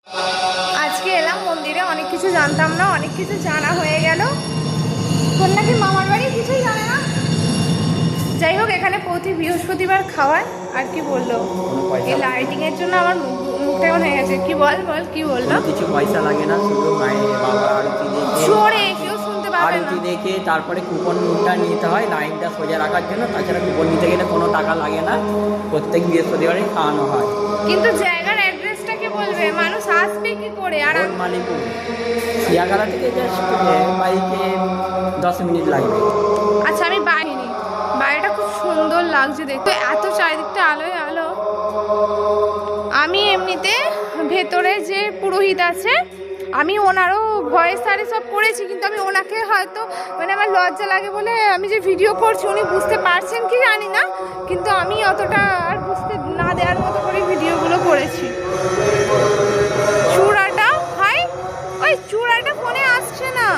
আজকে এলাম মন্দিরে, অনেক কিছু জানতাম না, অনেক কিছু জানা হয়ে গেল। তোর নাকি মামার বাড়ি কিছুই জানে না। যাই হোক, এখানে প্রতি বৃহস্পতিবার খাওয়ায়। আর কি বললো, এই লাইটিং এর জন্য আমার মুখটা এমন হয়ে গেছে। কি বল কি বললো? কিছু পয়সা লাগে না, শুধু মায়ের বাবার আরতি দেখে, জোরে কেউ শুনতে পাবে না। আরতি দেখে তারপরে কুপনটা নিতে হয় লাইনটা সোজা রাখার জন্য। তাছাড়া কুপন নিতে গেলে কোনো টাকা লাগে না, প্রত্যেক বৃহস্পতিবারই খাওয়ানো হয়। কিন্তু জায়গার অ্যাড্রেসটা কে বলবে? মানুষ আসবে কি করে? আর মালিপুর শিয়াগালা থেকে জাস্ট বাইকে 10 মিনিট লাগবে। আচ্ছা, আমি বাইরে, বাইরেটা খুব সুন্দর লাগছে দেখতে, এত চারিদিকটা আলোয় আলো। আমি এমনিতে ভেতরে যে পুরোহিত আছে, আমি ওনারও ভয়েস আরে সব করেছি, কিন্তু আমি ওনাকে হয়তো মানে আমার লজ্জা লাগে বলে আমি যে ভিডিও করছি উনি বুঝতে পারছেন কি জানি না, কিন্তু আমি অতটা আর বুঝতে না দেওয়ার মতো করে ভিডিওগুলো করেছি। চূড়াটা ভাই, ওই চূড়াটা ফোনে আসছে না।